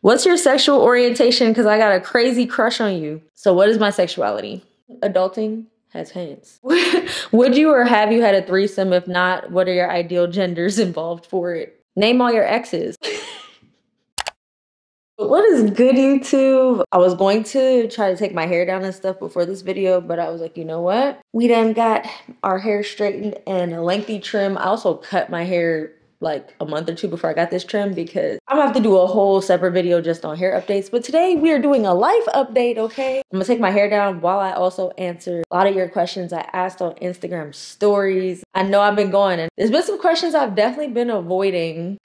What's your sexual orientation? Because I got a crazy crush on you. So what is my sexuality? Adulting has hands. Would you or have you had a threesome? If not, what are your ideal genders involved for it? Name all your exes. What is good, YouTube? I was going to try to take my hair down and stuff before this video, but I was like, you know what? We done got our hair straightened and a lengthy trim. I also cut my hair like a month or two before I got this trim because I'm gonna have to do a whole separate video just on hair updates. But today we are doing a life update, okay? I'm gonna take my hair down while I also answer a lot of your questions I asked on Instagram stories. I know I've been going and there's been some questions I've definitely been avoiding.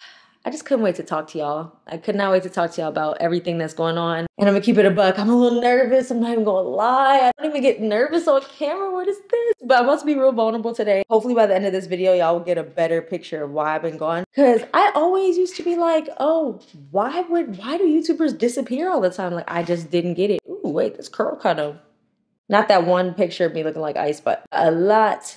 I just couldn't wait to talk to y'all. I could not wait to talk to y'all about everything that's going on. And I'm gonna keep it a buck. I'm a little nervous. I'm not even gonna lie. I don't even get nervous on camera. What is this? But I'm about to be real vulnerable today. Hopefully by the end of this video, y'all will get a better picture of why I've been gone. Cause I always used to be like, oh, why do YouTubers disappear all the time? Like I just didn't get it. Ooh, wait, this curl kind of, not that one picture of me looking like ice, but a lot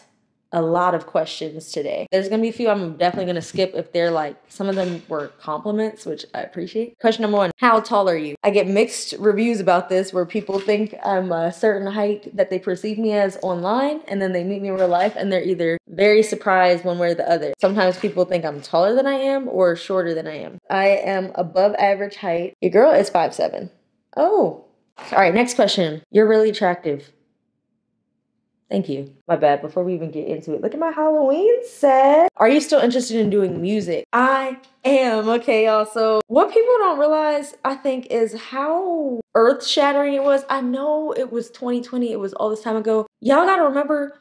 of questions today. There's gonna be a few I'm definitely gonna skip if they're like, some of them were compliments, which I appreciate. Question number one, how tall are you? I get mixed reviews about this where people think I'm a certain height that they perceive me as online, and then they meet me in real life and they're either very surprised one way or the other. Sometimes people think I'm taller than I am or shorter than I am. I am above average height. Your girl is 5'7". Oh, all right, next question. You're really attractive. Thank you. My bad. Before we even get into it, look at my Halloween set. Are you still interested in doing music? I am. Okay, y'all. So what people don't realize, I think, is how earth-shattering it was. I know it was 2020. It was all this time ago. Y'all gotta remember.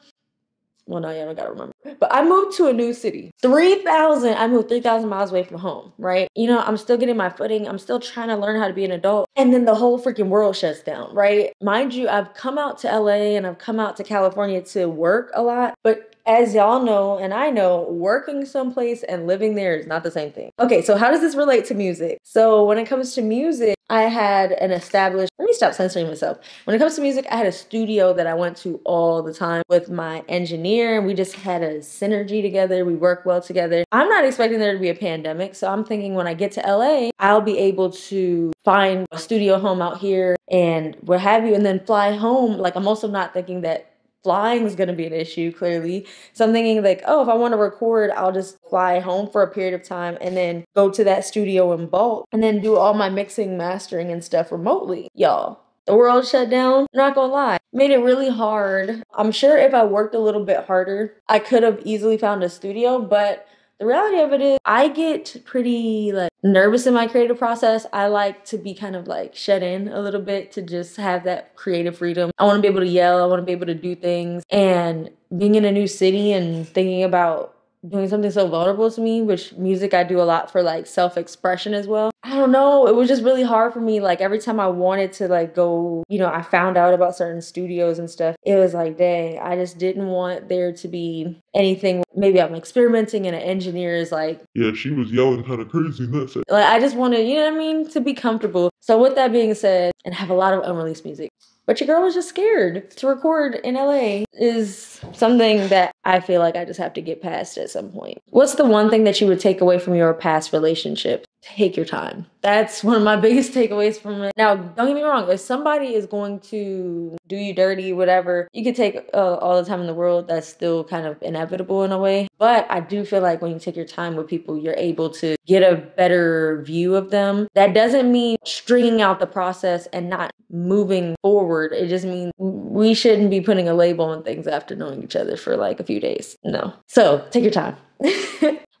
Well, no, y'all don't gotta remember. But I moved to a new city. I moved 3,000 miles away from home, right? You know, I'm still getting my footing. I'm still trying to learn how to be an adult. And then the whole freaking world shuts down, right? Mind you, I've come out to LA and I've come out to California to work a lot. But as y'all know, and I know, working someplace and living there is not the same thing. Okay, so how does this relate to music? So when it comes to music, I had an established, let me stop censoring myself. When it comes to music, I had a studio that I went to all the time with my engineer, and we just had a synergy together. We work well together. I'm not expecting there to be a pandemic, so I'm thinking when I get to LA, I'll be able to find a studio home out here and what have you, and then fly home. Like, I'm also not thinking that flying is going to be an issue, clearly. So I'm thinking like, oh, if I want to record, I'll just fly home for a period of time and then go to that studio in bulk and then do all my mixing, mastering and stuff remotely. Y'all, the world shut down. I'm not gonna lie, made it really hard. I'm sure if I worked a little bit harder, I could have easily found a studio, but the reality of it is I get pretty like nervous in my creative process. I like to be kind of like shut in a little bit to just have that creative freedom. I want to be able to yell. I want to be able to do things. And being in a new city and thinking about doing something so vulnerable to me, which music I do a lot for like self-expression as well. I don't know, it was just really hard for me. Like every time I wanted to like go, you know, I found out about certain studios and stuff. It was like, dang, I just didn't want there to be anything. Maybe I'm experimenting and an engineer is like, yeah, she was yelling kind of crazy in that set. Like I just wanted, you know what I mean, to be comfortable. So with that being said, and have a lot of unreleased music. But your girl was just scared to record in LA is something that I feel like I just have to get past at some point. What's the one thing that you would take away from your past relationship? Take your time. That's one of my biggest takeaways from it. Now, don't get me wrong. If somebody is going to do you dirty, whatever, you could take all the time in the world. That's still kind of inevitable in a way. But I do feel like when you take your time with people, you're able to get a better view of them. That doesn't mean stringing out the process and not moving forward. It just means we shouldn't be putting a label on things after knowing each other for like a few days. No. So take your time.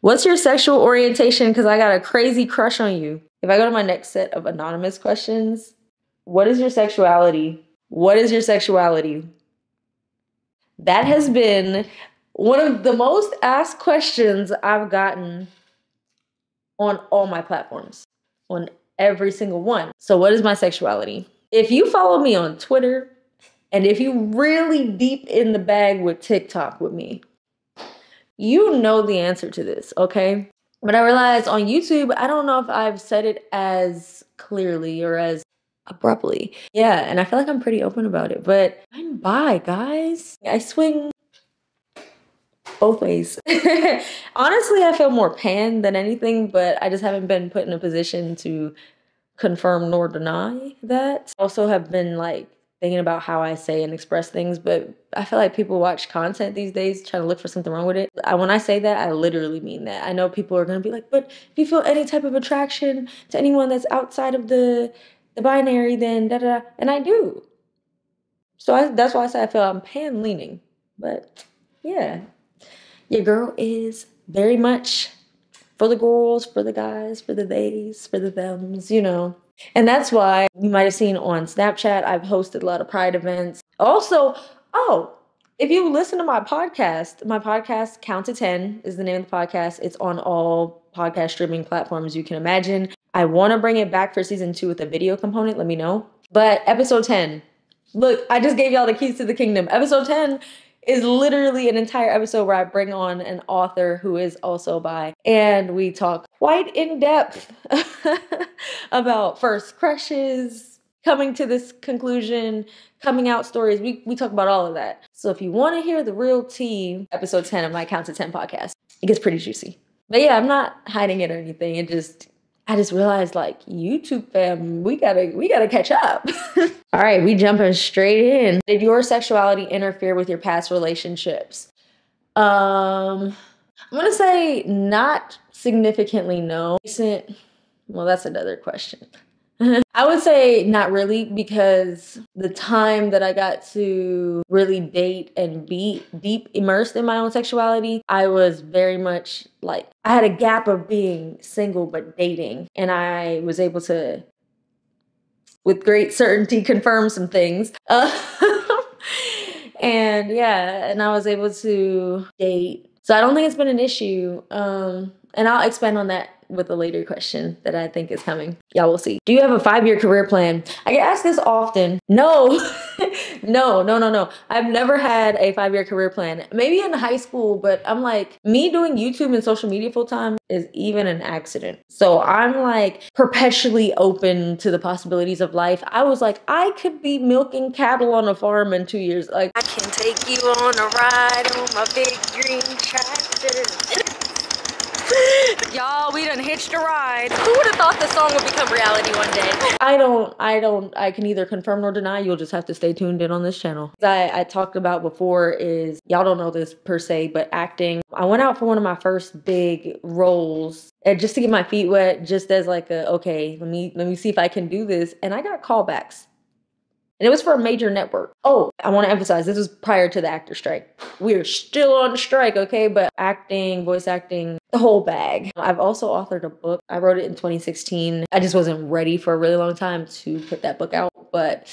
What's your sexual orientation? Because I got a crazy crush on you. If I go to my next set of anonymous questions, what is your sexuality? What is your sexuality? That has been one of the most asked questions I've gotten on all my platforms, on every single one. So what is my sexuality? If you follow me on Twitter, and if you really deep in the bag with TikTok with me, you know the answer to this, okay? But I realized on YouTube, I don't know if I've said it as clearly or as abruptly. Yeah, and I feel like I'm pretty open about it, but I'm bi, guys. I swing both ways. Honestly, I feel more pan than anything, but I just haven't been put in a position to confirm nor deny that. I also have been like thinking about how I say and express things, but I feel like people watch content these days trying to look for something wrong with it. When I say that, I literally mean that. I know people are going to be like, but if you feel any type of attraction to anyone that's outside of the binary, then da-da, and I do. So that's why I say I feel I'm pan leaning. But yeah, your girl is very much for the girls, for the guys, for the theys, for the thems, you know. And that's why you might have seen on Snapchat, I've hosted a lot of Pride events. Also, if you listen to my podcast, Count to 10 is the name of the podcast. It's on all podcast streaming platforms you can imagine. I want to bring it back for season 2 with a video component. Let me know. But episode 10, look, I just gave y'all the keys to the kingdom. Episode 10 is literally an entire episode where I bring on an author who is also bi, and we talk quite in depth about first crushes, coming to this conclusion, coming out stories. We talk about all of that. So if you want to hear the real tea, episode 10 of my Count to 10 podcast, it gets pretty juicy. But yeah, I'm not hiding it or anything. I just realized, like, YouTube fam, we gotta catch up. All right, we jumping straight in. Did your sexuality interfere with your past relationships? I'm gonna say not significantly, no. Well, that's another question. I would say not really, because the time that I got to really date and be deep immersed in my own sexuality, I was very much like, I had a gap of being single but dating, and I was able to, with great certainty, confirm some things. And yeah, and I was able to date. So I don't think it's been an issue. And I'll expand on that with a later question that I think is coming. Y'all will see. Do you have a 5-year career plan? I get asked this often. No, no. I've never had a 5-year career plan. Maybe in high school, but I'm like, me doing YouTube and social media full time is even an accident. So I'm like perpetually open to the possibilities of life. I was like, I could be milking cattle on a farm in 2 years. Like, I can take you on a ride on my big green tractor. Y'all, we done hitched a ride. Who would have thought the song would become reality one day? I can neither confirm nor deny. You'll just have to stay tuned in on this channel. I talked about before is, y'all don't know this per se, but acting. I went out for one of my first big roles just to get my feet wet, just as like okay, let me see if I can do this. And I got callbacks. And it was for a major network. Oh, I want to emphasize, this was prior to the actor strike. We're still on strike, okay? But acting, voice acting, the whole bag. I've also authored a book. I wrote it in 2016. I just wasn't ready for a really long time to put that book out, but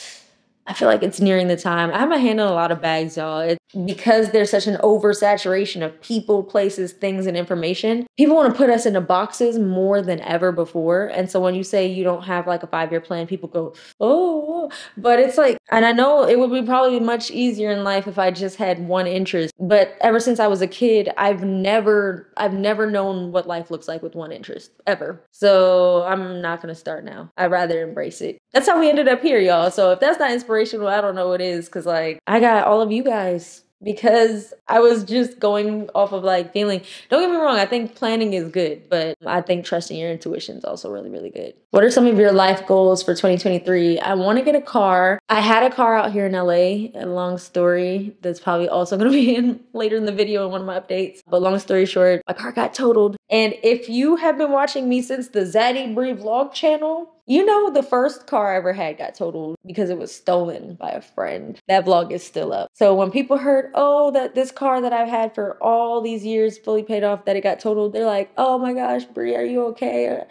I feel like it's nearing the time. I have my hand on a lot of bags, y'all. Because there's such an oversaturation of people, places, things, and information. People want to put us into boxes more than ever before. And so when you say you don't have like a 5-year plan, people go, oh, but it's like, and I know it would be probably much easier in life if I just had one interest. But ever since I was a kid, I've never known what life looks like with one interest, ever. So I'm not going to start now. I'd rather embrace it. That's how we ended up here, y'all. So if that's not inspirational, I don't know what is, because like I got all of you guys because I was just going off of like feeling. Don't get me wrong, I think planning is good, but I think trusting your intuition is also really, really good. What are some of your life goals for 2023? I want to get a car. I had a car out here in LA, a long story that's probably also going to be in later in the video in one of my updates. But long story short, my car got totaled. And if you have been watching me since the Zaddy Bree vlog channel, you know the first car I ever had got totaled because it was stolen by a friend. That vlog is still up. So when people heard, oh, that this car that I've had for all these years fully paid off, that it got totaled, they're like, oh my gosh, Bree, are you okay?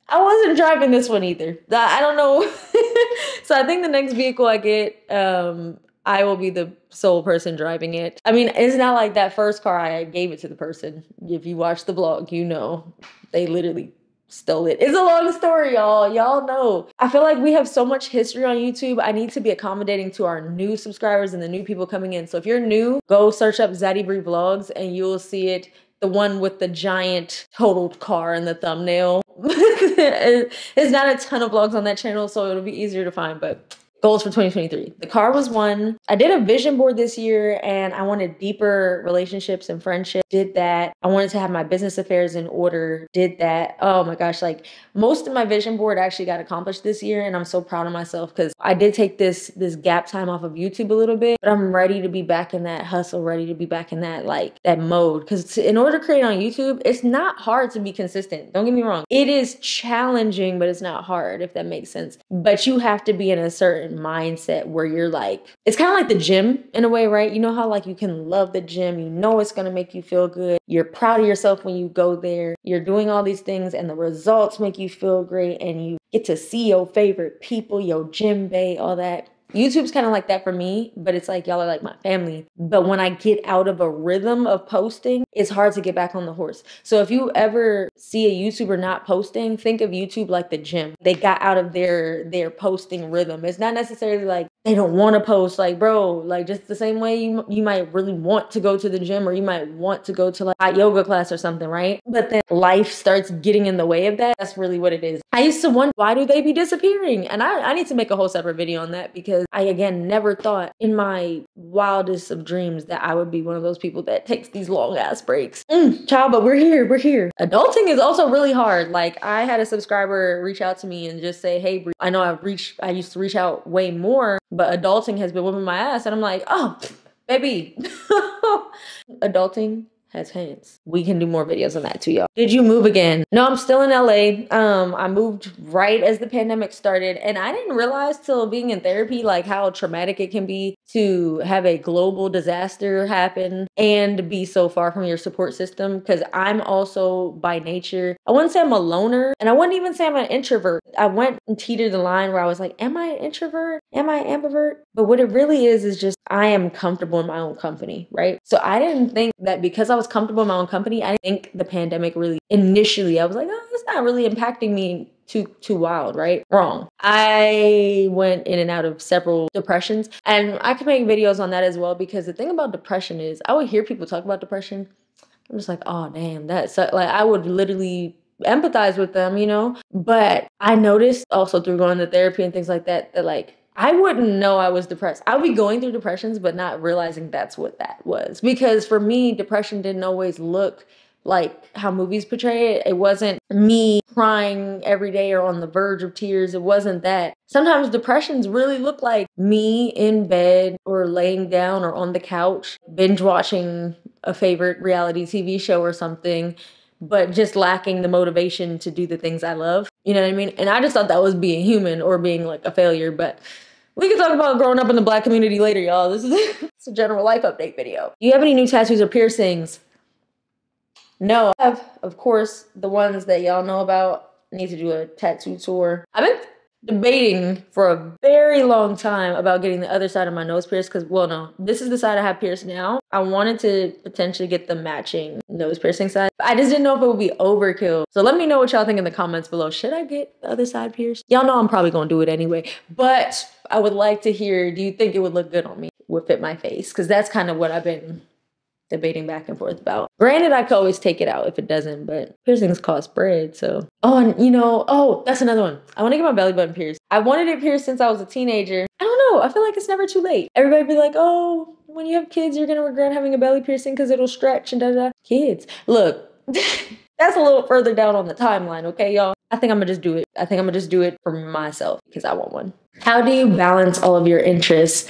I wasn't driving this one either. I don't know. So I think the next vehicle I get, I will be the sole person driving it. I mean, it's not like that first car, I gave it to the person. If you watch the vlog, you know, they literally stole it. It's a long story, y'all. Y'all know. I feel like we have so much history on YouTube. I need to be accommodating to our new subscribers and the new people coming in. So if you're new, go search up Zaddy Bree Vlogs and you'll see it. The one with the giant totaled car in the thumbnail. There's not a ton of vlogs on that channel, so it'll be easier to find, but Goals for 2023. The car was one. I did a vision board this year and I wanted deeper relationships and friendships. Did that. I wanted to have my business affairs in order. Did that. Oh my gosh, like most of my vision board actually got accomplished this year, and I'm so proud of myself because I did take this gap time off of YouTube a little bit, but I'm ready to be back in that hustle, ready to be back in that that mode. Because in order to create on YouTube, it's not hard to be consistent. Don't get me wrong. It is challenging, but it's not hard, if that makes sense. But you have to be in a certain mindset where you're like, it's kind of like the gym in a way, right? You know how like you can love the gym, you know it's gonna make you feel good, you're proud of yourself when you go there, you're doing all these things and the results make you feel great and you get to see your favorite people, your gym bae, all that. YouTube's kind of like that for me, but it's like y'all are like my family. But when I get out of a rhythm of posting, it's hard to get back on the horse. So if you ever see a YouTuber not posting, think of YouTube like the gym. They got out of their posting rhythm. It's not necessarily like they don't want to post, like, bro, like just the same way you might really want to go to the gym, or you might want to go to like a yoga class or something, right? But then life starts getting in the way of that. That's really what it is. I used to wonder, why do they be disappearing? And I need to make a whole separate video on that, because I, again, never thought in my wildest of dreams that I would be one of those people that takes these long ass breaks. Child, but we're here. Adulting is also really hard. Like, I had a subscriber reach out to me and just say, hey, Brie, I know I used to reach out way more, but adulting has been whipping my ass. And I'm like, oh, baby, adulting has hands. We can do more videos on that too, y'all. Did you move again? No, I'm still in LA. I moved right as the pandemic started, and I didn't realize till being in therapy like how traumatic it can be to have a global disaster happen and be so far from your support system. Because I'm also by nature, I wouldn't say I'm a loner, and I wouldn't even say I'm an introvert. I went and teetered the line where I was like, am I an introvert? Am I an ambivert? But what it really is just I am comfortable in my own company, right? So I didn't think that because I was comfortable in my own company, I didn't think the pandemic really, initially, I was like, oh, it's not really impacting me too wild, right? Wrong. I went in and out of several depressions, and I could make videos on that as well, because the thing about depression is I would hear people talk about depression. I'm just like, oh, damn, that's like, I would literally empathize with them, you know? But I noticed also through going to therapy and things like that, that like, I wouldn't know I was depressed. I would be going through depressions, but not realizing that's what that was. Because for me, depression didn't always look like how movies portray it. It wasn't me crying every day or on the verge of tears. It wasn't that. Sometimes depressions really look like me in bed or laying down or on the couch, binge watching a favorite reality TV show or something, but just lacking the motivation to do the things I love. You know what I mean? And I just thought that was being human or being like a failure. But we can talk about growing up in the Black community later, y'all. This is it's a general life update video. Do you have any new tattoos or piercings? No, I have, of course, the ones that y'all know about. I need to do a tattoo tour. I've been debating for a very long time about getting the other side of my nose pierced, because, well, no, this is the side I have pierced now. I wanted to potentially get the matching nose piercing side. I just didn't know if it would be overkill. So let me know what y'all think in the comments below. Should I get the other side pierced? Y'all know I'm probably gonna do it anyway, but I would like to hear, do you think it would look good on me? Would fit my face? Because that's kind of what I've been debating back and forth about. Granted, I could always take it out if it doesn't, but piercings cost bread, so. Oh, and you know, oh, that's another one. I want to get my belly button pierced. I wanted it pierced since I was a teenager. I don't know, I feel like it's never too late. Everybody be like, oh, when you have kids, you're gonna regret having a belly piercing because it'll stretch and da-da. Kids, look, that's a little further down on the timeline, okay, y'all? I think I'm gonna just do it. I think I'm gonna just do it for myself because I want one. How do you balance all of your interests?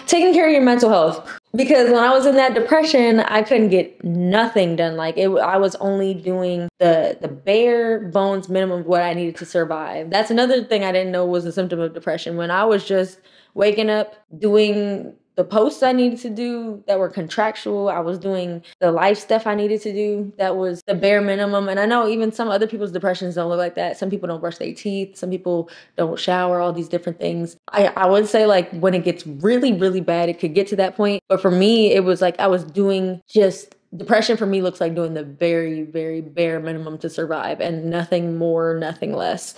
Taking care of your mental health. Because when I was in that depression, I couldn't get nothing done. Like I was only doing the bare bones minimum of what I needed to survive. That's another thing I didn't know was a symptom of depression. When I was just waking up, doing the posts I needed to do that were contractual. I was doing the life stuff I needed to do. That was the bare minimum. And I know even some other people's depressions don't look like that. Some people don't brush their teeth. Some people don't shower, all these different things. I would say like when it gets really, really bad, it could get to that point. But for me, it was like I was doing just depression for me looks like doing the very, very bare minimum to survive and nothing more, nothing less.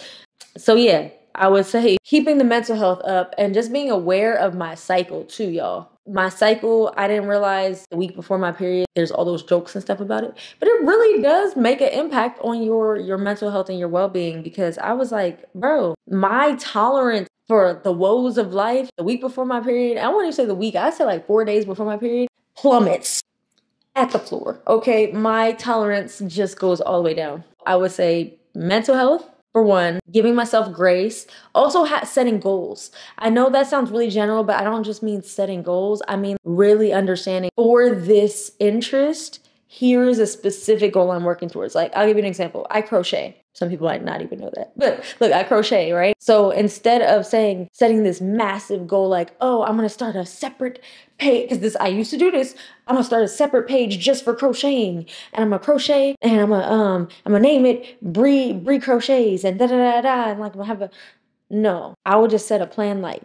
So yeah. I would say keeping the mental health up and just being aware of my cycle too, y'all. My cycle, I didn't realize the week before my period, there's all those jokes and stuff about it. But it really does make an impact on your mental health and your well-being, because I was like, bro, my tolerance for the woes of life, the week before my period, I wouldn't even say the week, I say like 4 days before my period, plummets at the floor. Okay, my tolerance just goes all the way down. I would say mental health, for one, giving myself grace, also setting goals. I know that sounds really general, but I don't just mean setting goals. I mean really understanding for this interest, here is a specific goal I'm working towards. Like, I'll give you an example. I crochet. Some people might not even know that. But look, I crochet, right? So instead of setting this massive goal like, oh, I'm gonna start a separate page, because I used to do this. I'm gonna start a separate page just for crocheting. And I'm gonna crochet and I'm gonna name it Bree Crochets and da da da da. And like I'm gonna have no. I would just set a plan like,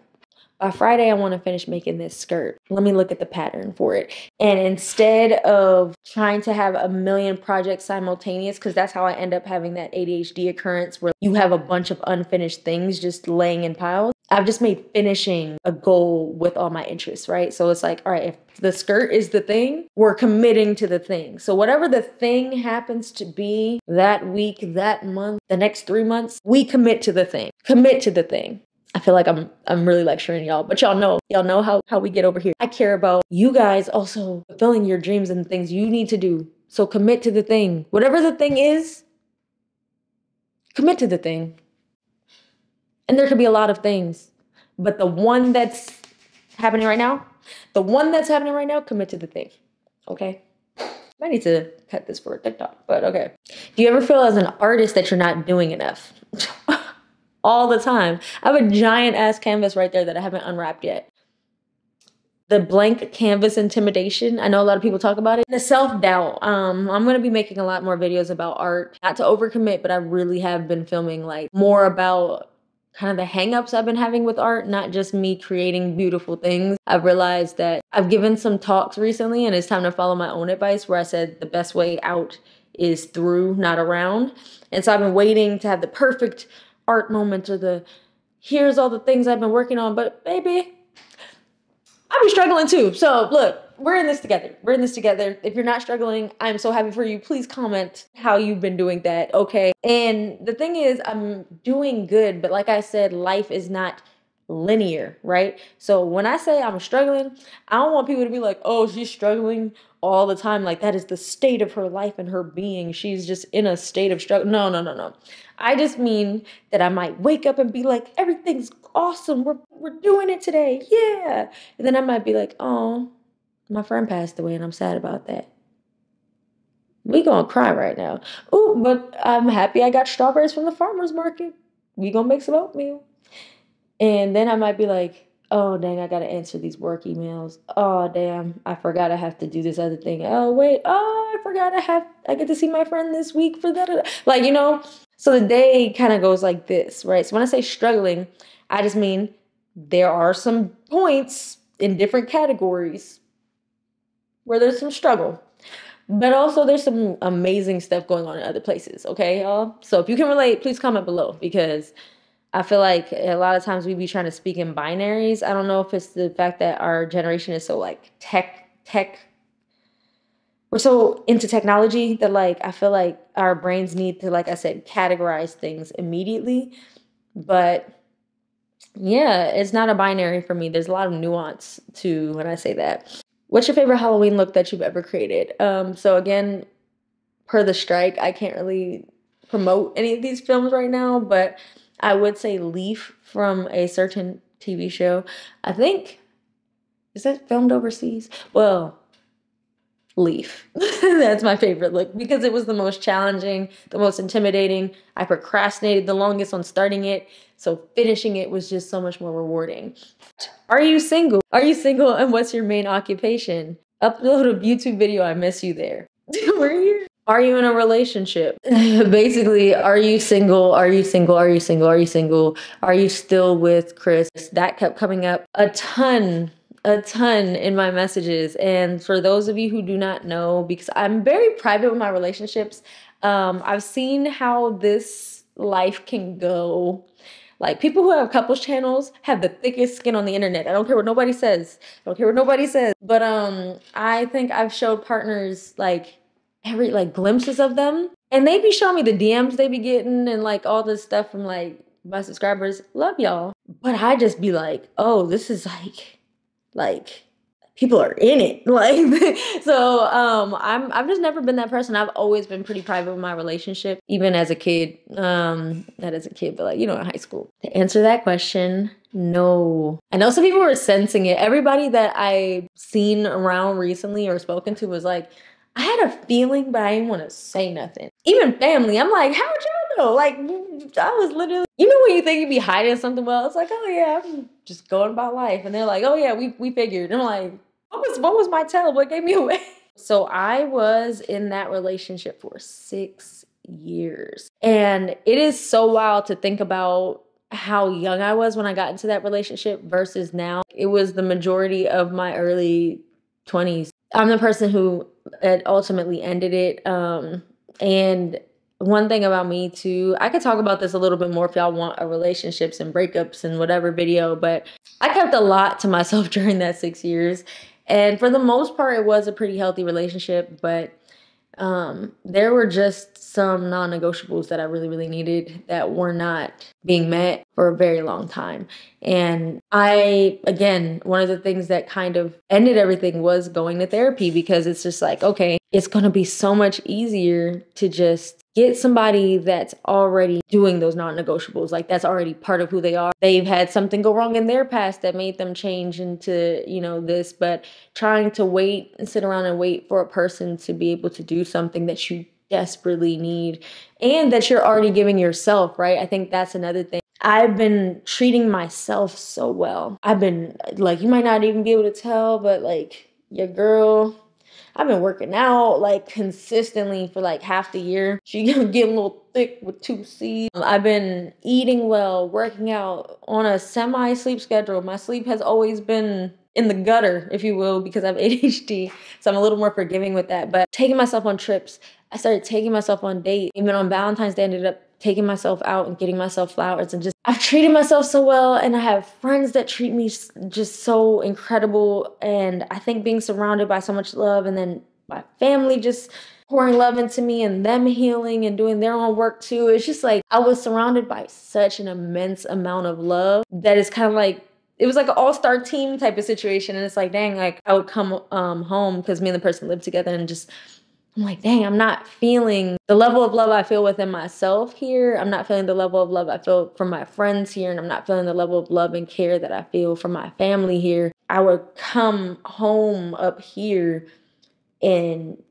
by Friday, I want to finish making this skirt. Let me look at the pattern for it. And instead of trying to have a million projects simultaneous, because that's how I end up having that ADHD occurrence where you have a bunch of unfinished things just laying in piles, I've just made finishing a goal with all my interests, right? So it's like, all right, if the skirt is the thing, we're committing to the thing. So whatever the thing happens to be that week, that month, the next 3 months, we commit to the thing. Commit to the thing. I feel like I'm really lecturing y'all, but y'all know how we get over here. I care about you guys also fulfilling your dreams and things you need to do. So commit to the thing. Whatever the thing is, commit to the thing. And there could be a lot of things, but the one that's happening right now, commit to the thing. Okay? I need to cut this for a TikTok, but okay. Do you ever feel as an artist that you're not doing enough? All the time. I have a giant ass canvas right there that I haven't unwrapped yet. The blank canvas intimidation. I know a lot of people talk about it. The self-doubt. I'm going to be making a lot more videos about art. Not to overcommit, but I really have been filming like more about kind of the hangups I've been having with art, not just me creating beautiful things. I've realized that I've given some talks recently and it's time to follow my own advice where I said the best way out is through, not around. And so I've been waiting to have the perfect art moment or here's all the things I've been working on, but baby, I've been struggling too. So look, we're in this together. If you're not struggling, I'm so happy for you. Please comment how you've been doing that, okay? And the thing is, I'm doing good, but like I said, life is not linear, right? So when I say I'm struggling, I don't want people to be like, oh, she's struggling all the time. Like that is the state of her life and her being. She's just in a state of struggle. No. I just mean that I might wake up and be like, everything's awesome. We're doing it today. Yeah. And then I might be like, oh, my friend passed away and I'm sad about that. We gonna cry right now. Oh, but I'm happy I got strawberries from the farmer's market. We gonna make some oatmeal. And then I might be like, oh, dang, I got to answer these work emails. Oh, damn, I forgot I have to do this other thing. Oh, wait, I forgot I get to see my friend this week for that. Like, so the day kind of goes like this, right? So when I say struggling, I just mean there are some points in different categories where there's some struggle. But also there's some amazing stuff going on in other places, okay, y'all? So if you can relate, please comment below because I feel like a lot of times we be trying to speak in binaries. I don't know if it's the fact that our generation is so like tech. We're so into technology that like, I feel like our brains need to, like I said, categorize things immediately. But yeah, it's not a binary for me. There's a lot of nuance to when I say that. What's your favorite Halloween look that you've ever created? So again, per the strike, I can't really promote any of these films right now, but I would say Leaf from a certain TV show. I think, is that filmed overseas? Well, Leaf. That's my favorite look because it was the most challenging, the most intimidating. I procrastinated the longest on starting it. So finishing it was just so much more rewarding. Are you single? And what's your main occupation? Upload a YouTube video. I miss you there. Were you? Are you in a relationship? Basically, are you single? Are you still with Chris? That kept coming up a ton in my messages. And for those of you who do not know, because I'm very private with my relationships, I've seen how this life can go. Like people who have couples channels have the thickest skin on the internet. I don't care what nobody says. But I think I've showed partners like glimpses of them, and they be showing me the DMs they be getting and like all this stuff from like my subscribers. Love y'all. But I just be like, oh, this is like people are in it. Like, so I've just never been that person. I've always been pretty private with my relationship, even as a kid. Not as a kid, but like, in high school. To answer that question, no. I know some people were sensing it. Everybody that I've seen around recently or spoken to was like, I had a feeling, but I didn't want to say nothing. Even family, I'm like, how'd y'all know? Like, I was literally, when you think you'd be hiding something well, it's like, oh yeah, I'm just going about life. And they're like, oh yeah, we figured. And I'm like, what was my tell? What gave me away? So I was in that relationship for 6 years. And it is so wild to think about how young I was when I got into that relationship versus now. It was the majority of my early 20s. I'm the person who ultimately ended it. And one thing about me too, I could talk about this a little bit more if y'all want a relationships and breakups and whatever video, but I kept a lot to myself during that 6 years. And for the most part, it was a pretty healthy relationship, but there were just some non-negotiables that I really, really needed that were not being met for a very long time. And again, one of the things that kind of ended everything was going to therapy, because it's just like, okay, it's going to be so much easier to just get somebody that's already doing those non-negotiables. Like, that's already part of who they are. They've had something go wrong in their past that made them change into, this, but trying to wait and sit around and wait for a person to be able to do something that you desperately need and that you're already giving yourself, right? I think that's another thing. I've been treating myself so well. I've been like, you might not even be able to tell, but like your girl, I've been working out like consistently for like half the year. She getting a little thick with 2 C's. I've been eating well, working out on a semi-sleep schedule. My sleep has always been in the gutter, if you will, because I have ADHD. So I'm a little more forgiving with that. But taking myself on trips, I started taking myself on dates. Even on Valentine's Day, I ended up taking myself out and getting myself flowers, and just I've treated myself so well, and I have friends that treat me just so incredible. And I think being surrounded by so much love, and then my family just pouring love into me and them healing and doing their own work too. It's just like I was surrounded by such an immense amount of love that it's kind of like it was like an all-star team type of situation. And it's like, dang, like I would come home because me and the person lived together, and just I'm like, dang, I'm not feeling the level of love I feel within myself here. I'm not feeling the level of love I feel from my friends here. And I'm not feeling the level of love and care that I feel from my family here. I would come home up here, and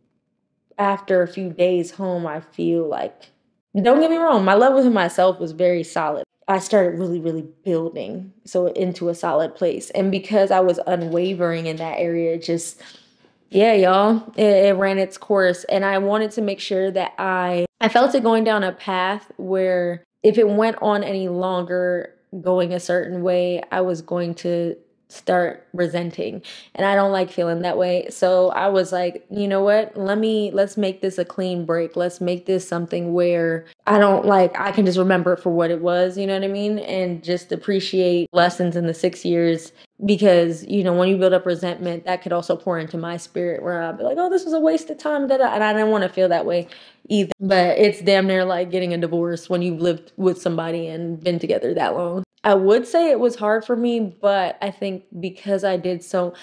after a few days home, I feel like, don't get me wrong, my love within myself was very solid. I started really, really building into a solid place. And because I was unwavering in that area, it just, yeah, y'all, it ran its course. And I wanted to make sure that I felt it going down a path where if it went on any longer going a certain way, I was going to start resenting. And I don't like feeling that way. So I was like, you know what? Let's make this a clean break. Let's make this something where I can just remember it for what it was, you know what I mean? And just appreciate lessons in the 6 years. Because, when you build up resentment, that could also pour into my spirit where I'll be like, oh, this was a waste of time. And I didn't want to feel that way either. But it's damn near like getting a divorce when you've lived with somebody and been together that long. I would say it was hard for me, but I think because I did so,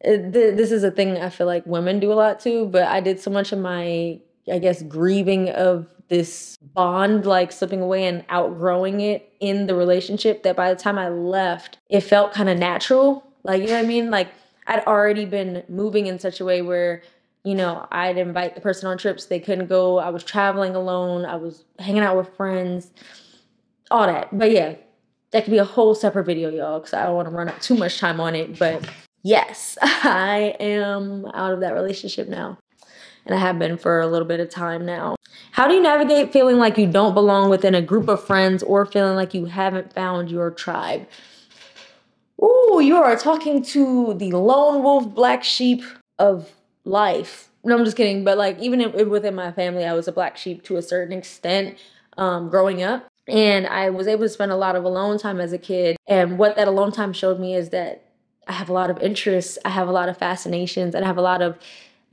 this is a thing I feel like women do a lot too, but I did so much of my, I guess, grieving of this bond, like slipping away and outgrowing it in the relationship, that by the time I left, it felt kind of natural. Like, you know what I mean? Like I'd already been moving in such a way where, I'd invite the person on trips. They couldn't go. I was traveling alone. I was hanging out with friends, all that. But yeah, that could be a whole separate video, y'all, because I don't want to run up too much time on it. But yes, I am out of that relationship now. And I have been for a little bit of time now. How do you navigate feeling like you don't belong within a group of friends, or feeling like you haven't found your tribe? Ooh, you are talking to the lone wolf, black sheep of life. No, I'm just kidding. But like, even within my family, I was a black sheep to a certain extent growing up. And I was able to spend a lot of alone time as a kid. And what that alone time showed me is that I have a lot of interests. I have a lot of fascinations. And I have a lot of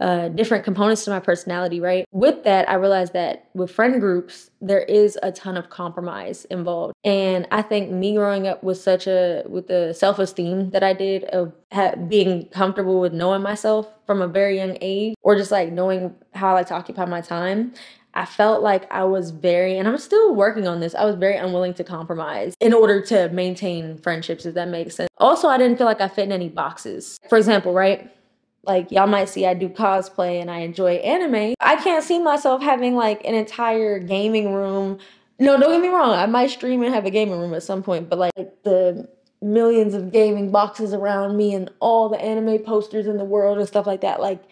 different components to my personality, right? With that, I realized that with friend groups, there is a ton of compromise involved. And I think me growing up with with the self-esteem that I did of being comfortable with knowing myself from a very young age, or just like knowing how I like to occupy my time, I felt like I was and I'm still working on this, I was very unwilling to compromise in order to maintain friendships, if that makes sense. Also, I didn't feel like I fit in any boxes. For example, right? Like y'all might see I do cosplay and I enjoy anime. I can't see myself having like an entire gaming room. No, don't get me wrong. I might stream and have a gaming room at some point, but like the millions of gaming boxes around me and all the anime posters in the world and stuff like that. Like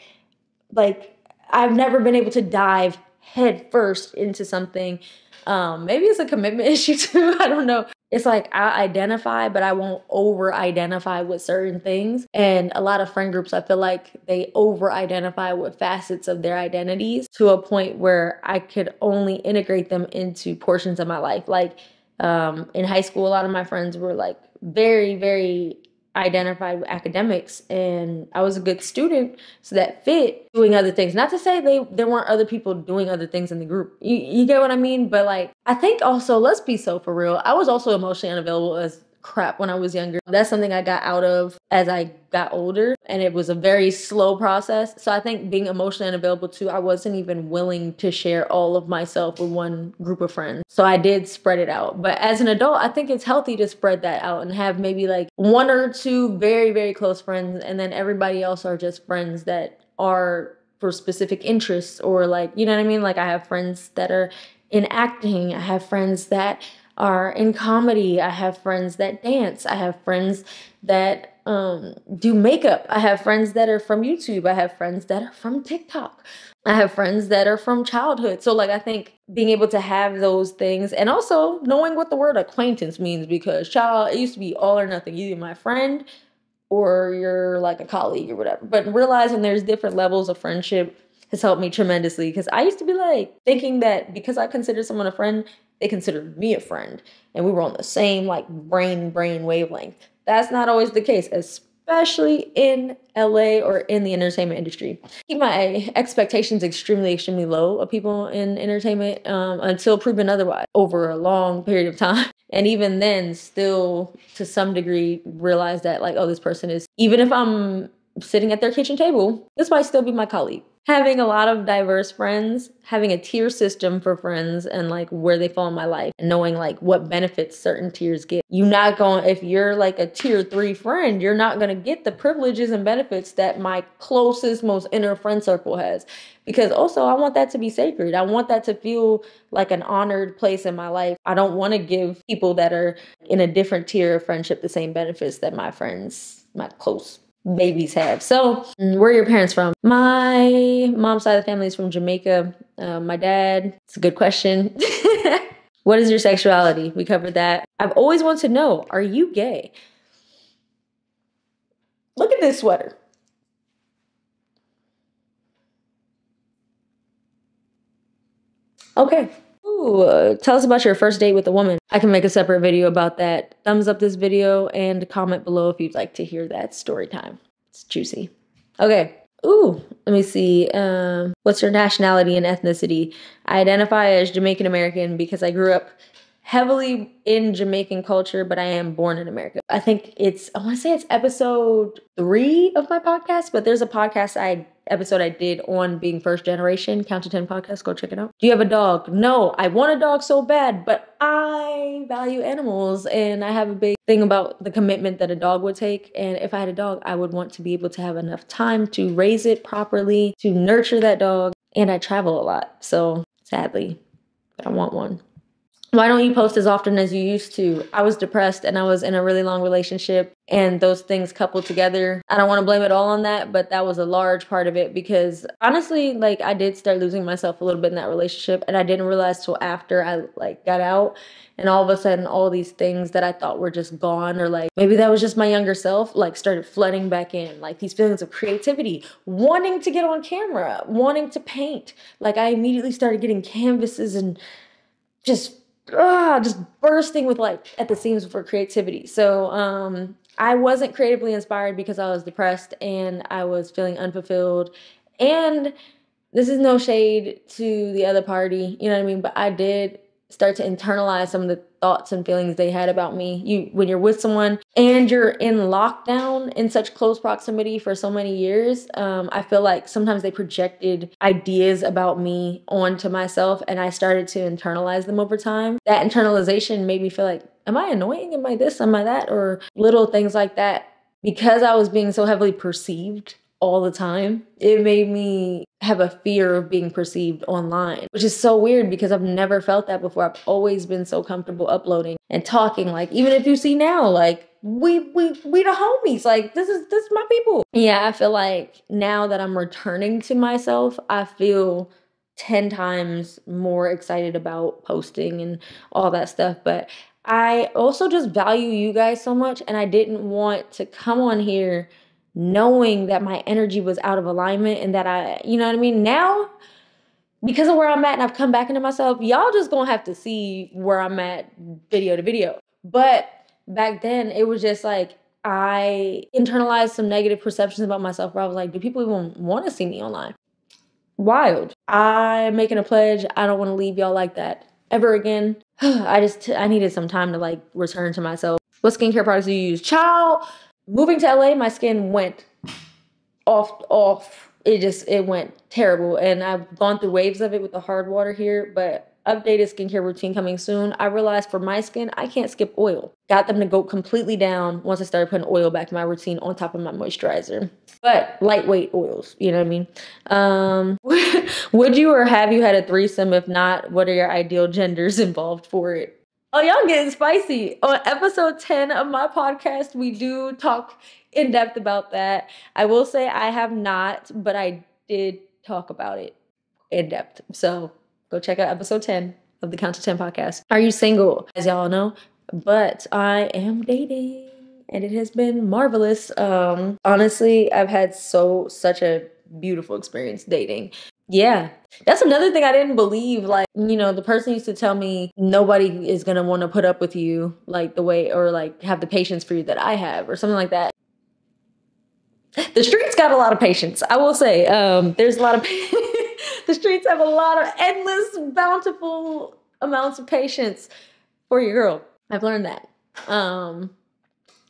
I've never been able to dive head first into something. Maybe it's a commitment issue too. I don't know. It's like I identify, but I won't over identify with certain things. And a lot of friend groups, I feel like they over identify with facets of their identities to a point where I could only integrate them into portions of my life. Like in high school, a lot of my friends were like very, very identified with academics, and I was a good student, so that fit doing other things. Not to say there weren't other people doing other things in the group. You get what I mean? But like, I think also, let's be so for real, I was also emotionally unavailable as crap when I was younger. That's something I got out of as I got older, and it was a very slow process. So I think being emotionally unavailable too, I wasn't even willing to share all of myself with one group of friends. So I did spread it out. But as an adult, I think it's healthy to spread that out and have maybe like one or two very, very close friends, and then everybody else are just friends that are for specific interests, or like, you know what I mean? Like I have friends that are in acting. I have friends that are in comedy. I have friends that dance. I have friends that do makeup. I have friends that are from YouTube. I have friends that are from TikTok. I have friends that are from childhood. So like, I think being able to have those things, and also knowing what the word acquaintance means, because it used to be all or nothing, either my friend or you're like a colleague or whatever. But realizing there's different levels of friendship has helped me tremendously, because I used to be like thinking that because I considered someone a friend, they considered me a friend, and we were on the same like brain wavelength. That's not always the case, especially in LA or in the entertainment industry. Keep my expectations extremely low of people in entertainment until proven otherwise over a long period of time. And even then, still to some degree realize that like, oh, this person is, even if I'm sitting at their kitchen table, this might still be my colleague. Having a lot of diverse friends, having a tier system for friends and like where they fall in my life, and knowing like what benefits certain tiers get. If you're like a tier 3 friend, you're not going to get the privileges and benefits that my closest, most inner friend circle has. Because also, I want that to be sacred. I want that to feel like an honored place in my life. I don't want to give people that are in a different tier of friendship the same benefits that my friends, my close babies have. So where are your parents from? My mom's side of the family is from Jamaica. My dad, it's a good question. What is your sexuality? We covered that. I've always wanted to know, are you gay? Look at this sweater. Okay. Ooh, tell us about your first date with a woman. I can make a separate video about that. Thumbs up this video and comment below if you'd like to hear that story time. It's juicy. Okay. Ooh, let me see. What's your nationality and ethnicity? I identify as Jamaican American because I grew up heavily in Jamaican culture, but I am born in America. I think I want to say it's episode 3 of my podcast, but there's a episode I did on being first generation. Count to 10 podcast. Go check it out. Do you have a dog? No, I want a dog so bad, but I value animals, and I have a big thing about the commitment that a dog would take. And if I had a dog, I would want to be able to have enough time to raise it properly, to nurture that dog. And I travel a lot, so sadly, but I want one. Why don't you post as often as you used to? I was depressed and I was in a really long relationship, and those things coupled together. I don't want to blame it all on that, but that was a large part of it, because honestly, like I did start losing myself a little bit in that relationship, and I didn't realize till after I like got out, and all of a sudden all these things that I thought were just gone, or like maybe that was just my younger self, like started flooding back in, like these feelings of creativity, wanting to get on camera, wanting to paint. Like I immediately started getting canvases and just bursting with like at the seams for creativity. So I wasn't creatively inspired because I was depressed and I was feeling unfulfilled And this is no shade to the other party, you know what I mean? But I did start to internalize some of the thoughts and feelings they had about me. When you're with someone and you're in lockdown in such close proximity for so many years, I feel like sometimes they projected ideas about me onto myself, and I started to internalize them over time. That internalization made me feel like, am I annoying? Am I this? Am I that? Or little things like that. Because I was being so heavily perceived all the time, it made me have a fear of being perceived online, which is so weird because I've never felt that before. I've always been so comfortable uploading and talking. Like, even if you see now, like we the homies, like this is my people. Yeah, I feel like now that I'm returning to myself, I feel 10 times more excited about posting and all that stuff. But I also just value you guys so much, and I didn't want to come on here knowing that my energy was out of alignment and that you know what I mean? Now, because of where I'm at and I've come back into myself, y'all just gonna have to see where I'm at video to video. But back then, it was just like, I internalized some negative perceptions about myself where I was like, do people even want to see me online? Wild. I'm making a pledge. I don't want to leave y'all like that ever again. I needed some time to like return to myself. What skincare products do you use? Child, moving to LA, my skin went off. It went terrible. And I've gone through waves of it with the hard water here, but updated skincare routine coming soon. I realized for my skin, I can't skip oil. Got them to go completely down once I started putting oil back in my routine on top of my moisturizer. But lightweight oils, you know what I mean? Would you or have you had a threesome? If not, what are your ideal genders involved for it? Oh, y'all getting spicy. On episode 10 of my podcast, we do talk in depth about that. I will say I have not, but I did talk about it in depth. So go check out episode 10 of the Count to 10 podcast. Are you single? As y'all know, but I am dating and it has been marvelous. Honestly, I've had such a beautiful experience dating. Yeah. That's another thing I didn't believe. Like, you know, the person used to tell me nobody is going to want to put up with you like the way, or like have the patience for you that I have, or something like that. The streets got a lot of patience. I will say, there's a lot of, the streets have a lot of endless, bountiful amounts of patience for your girl. I've learned that.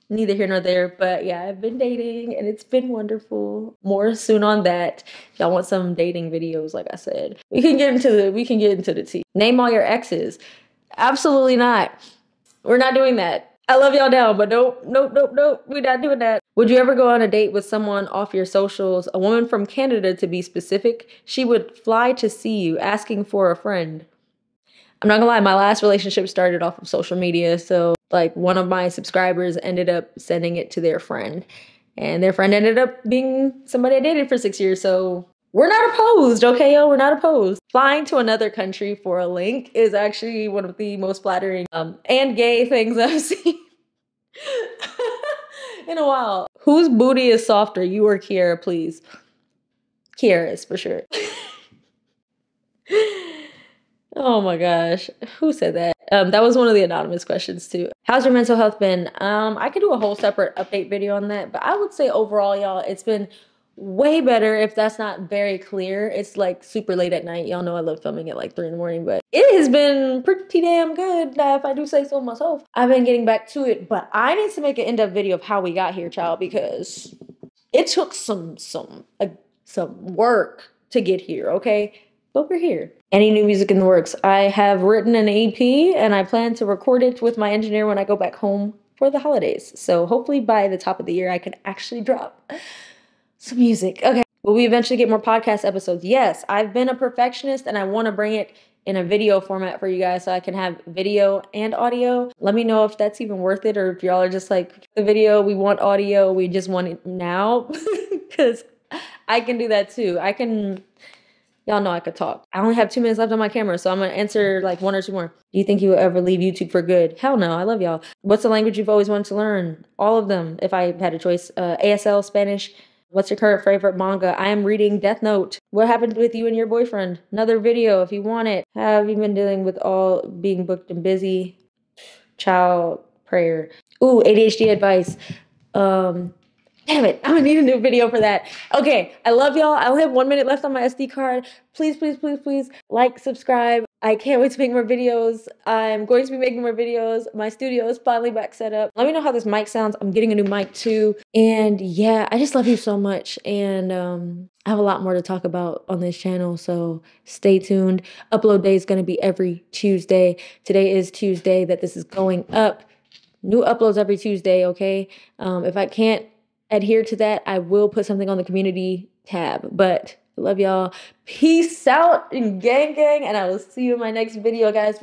Neither here nor there, but yeah, I've been dating and it's been wonderful. More soon on that. Y'all want some dating videos, like I said. We can get into the tea. Name all your exes. Absolutely not. We're not doing that. I love y'all down, but nope. We're not doing that. Would you ever go on a date with someone off your socials? A woman from Canada, to be specific. She would fly to see you, asking for a friend. I'm not gonna lie, my last relationship started off of social media. So like one of my subscribers ended up sending it to their friend, and their friend ended up being somebody I dated for 6 years. So we're not opposed, okay, yo, we're not opposed. Flying to another country for a link is actually one of the most flattering and gay things I've seen in a while. Whose booty is softer, you or Kiara, please? Kiara's for sure. Oh my gosh, who said that? That was one of the anonymous questions too. How's your mental health been? I could do a whole separate update video on that, but I would say overall, y'all, it's been way better. If that's not very clear, it's like super late at night. Y'all know I love filming at like 3 in the morning, but it has been pretty damn good, if I do say so myself. I've been getting back to it, but I need to make an in-depth video of how we got here, child, because it took some work to get here, okay? But we're here. Any new music in the works? I have written an EP and I plan to record it with my engineer when I go back home for the holidays. So hopefully by the top of the year, I can actually drop some music. Okay. Will we eventually get more podcast episodes? Yes. I've been a perfectionist and I want to bring it in a video format for you guys so I can have video and audio. Let me know if that's even worth it, or if y'all are just like, the video, we want audio, we just want it now. Because I can do that too. Y'all know I could talk. I only have 2 minutes left on my camera, so I'm going to answer like 1 or 2 more. Do you think you will ever leave YouTube for good? Hell no. I love y'all. What's the language you've always wanted to learn? All of them, if I had a choice. ASL, Spanish. What's your current favorite manga? I am reading Death Note. What happened with you and your boyfriend? Another video if you want it. Have you been dealing with all being booked and busy? Child prayer. Ooh, ADHD advice. Damn it, I'm gonna need a new video for that. Okay, I love y'all. I only have 1 minute left on my SD card. Please, please, please, please like, subscribe. I can't wait to make more videos. I'm going to be making more videos. My studio is finally back set up. Let me know how this mic sounds. I'm getting a new mic too. And yeah, I just love you so much. And I have a lot more to talk about on this channel, so stay tuned. Upload day is gonna be every Tuesday. Today is Tuesday that this is going up. New uploads every Tuesday, okay? If I can't adhere to that, I will put something on the community tab. But I love y'all. Peace out and gang, and I will see you in my next video, guys.